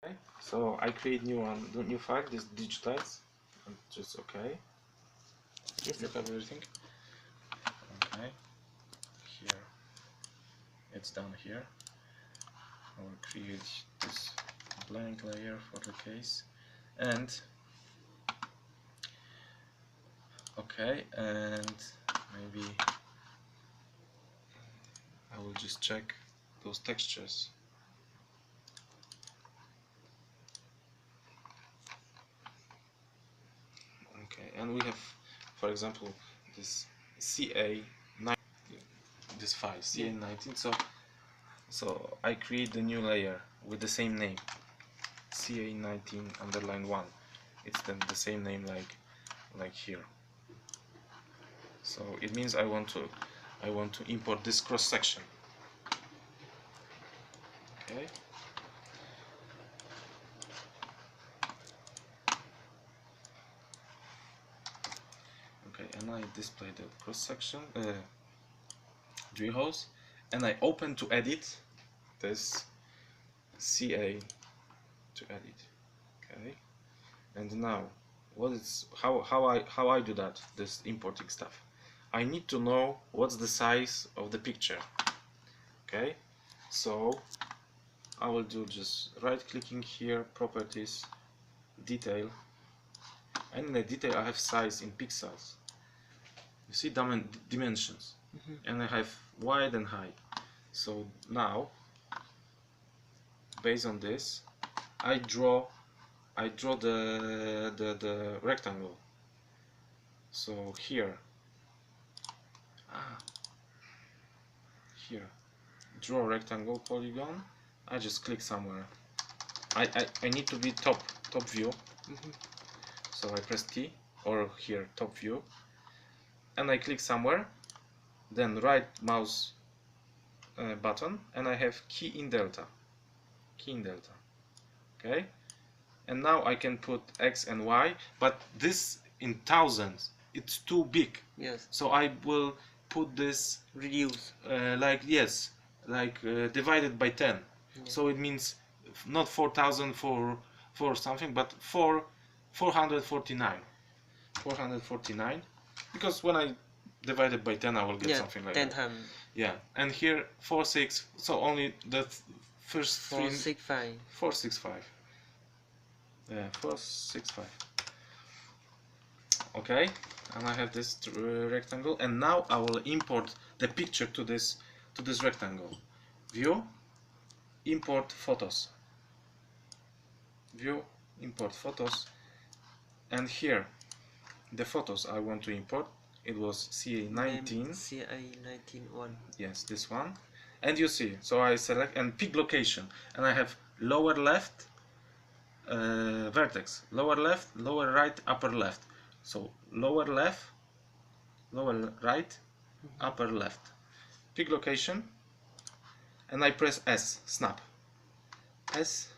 Okay, so I create new file, this digitize, and just okay. Yes, You have everything. Okay, here it's done here. I will create this blank layer for the case, and okay, and maybe I will just check those textures. Okay, and we have, for example, this CA19, this file CA19. So I create the new layer with the same name, CA19_1. It's the same name like here. So it means I want to import this cross section. Okay. Okay, and I display the cross section drill holes, and I open to edit this CA to edit. Okay, and now how I do that, this importing stuff. I need to know what's the size of the picture. Okay, so I will do just right clicking here, properties, detail, and in the detail I have size in pixels. You see dimensions, and I have wide and high. So now, based on this, I draw the rectangle. So here, draw rectangle polygon. I just click somewhere. I need to be top view. So I press T, or here top view, and I click somewhere, then right mouse button, and I have key in delta. Okay, and now I can put X and Y, but this in thousands, it's too big. Yes. So I will put this Reduce. Divided by 10. Yeah. So it means not 4,000 for something, but 449. 449, because when I divide it by 10, I will get something like 10 that. times. Yeah, and here 46. So only the first 465. 465. Yeah, 465. Okay, and I have this rectangle, and now I will import the picture to this rectangle. View, import photos. View, import photos, and here the photos I want to import. It was CA19. CA19:1. Yes, this one. And you see, so I select and pick location, and I have lower left vertex, lower left, lower right, upper left. So lower left, lower right, upper left. Pick location, and I press S, snap. S,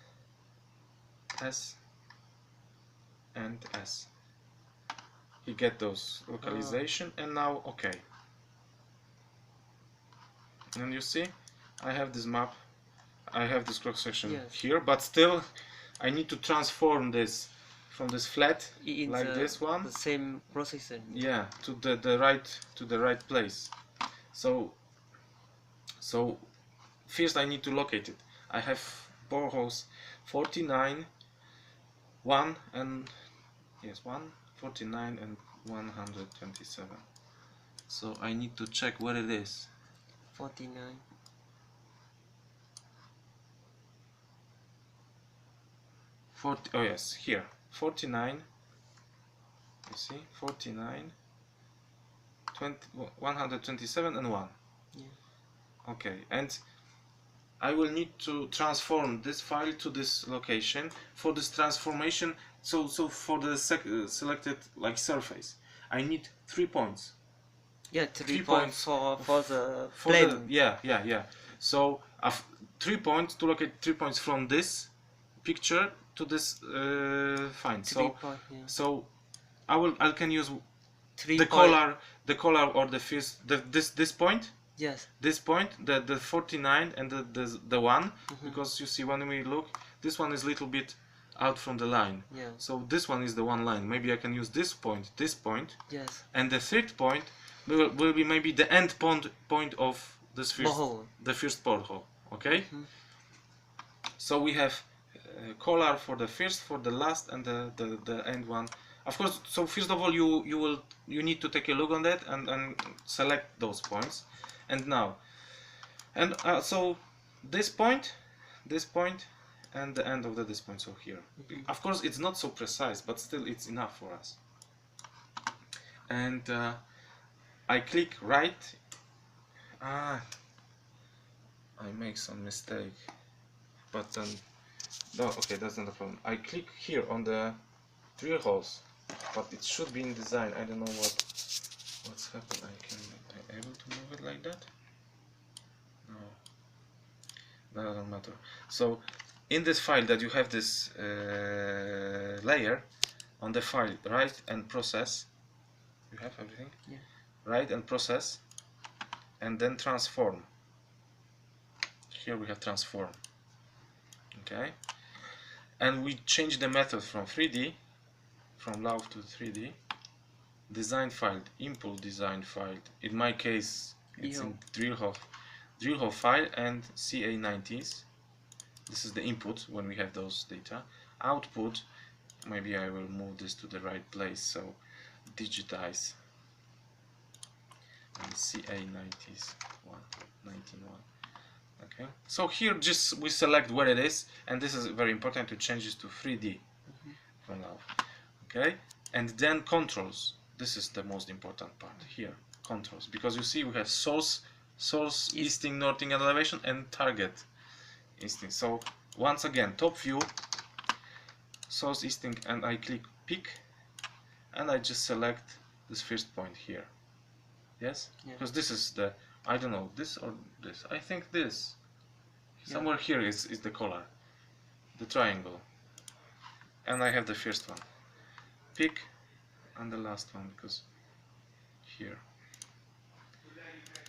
and S. You get those localization, and now okay. And you see, I have this map, I have this cross section here, but still I need to transform this from this flat like this one, the same processor. Yeah, to the right place. So first I need to locate it. I have boreholes 49, 1 and 49 and 127. So I need to check where it is. 49. Oh yes, here 49. You see, 49, 127 and 1. Yeah. Okay, and I will need to transform this file to this location. For this transformation, so for the selected surface, I need 3 points. Yeah, 3 points for the plane. Yeah. So 3 points to locate 3 points from this picture to this fine. So I can use the color or the first this point. Yes. This point, the 49 and the 1, because you see when we look, this one is a little bit out from the line. Yeah. So this one is the one line. Maybe I can use this point, Yes. and the third point will be maybe the end point of this the first porthole. Okay. So we have color for the first, for the last, and the end one. Of course. So first of all, you need to take a look on that and select those points. And now, so this point, and the end of this point. So here, of course, it's not so precise, but still, it's enough for us. And I click right. I make some mistake, but then no, okay, that's not a problem. I click here on the drill holes, but it should be in design. I don't know what's happened. I able to move it like that? No, that doesn't matter. So in this file that you have this layer on the file, write and process. You have everything? Yeah. Write and process, and then transform. Here we have transform. Okay, and we change the method from 3D, from LAW to 3D. Design file, import design file. In my case, it's in drill hole file and CA90s. This is the input when we have those data. Output, maybe I will move this to the right place. So digitize and CA90s 191. Okay, so here just we select where it is, and this is very important to change this to 3D for now. Okay, and then controls. This is the most important part here, controls, because you see we have source, easting, northing, and elevation, and target easting. So once again, top view, source, easting, and I click pick, and I just select this first point here. Yes, because this is the, I don't know, this or this. I think this. Somewhere here is the color, the triangle. And I have the first one. Pick, and the last one, because here.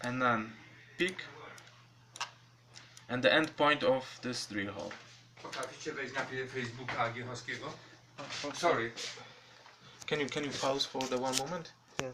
And then pick, and the end point of this drill hole. Potraficie wejść na Facebooka Giechowskiego? Sorry. Can you pause for the one moment? Yeah.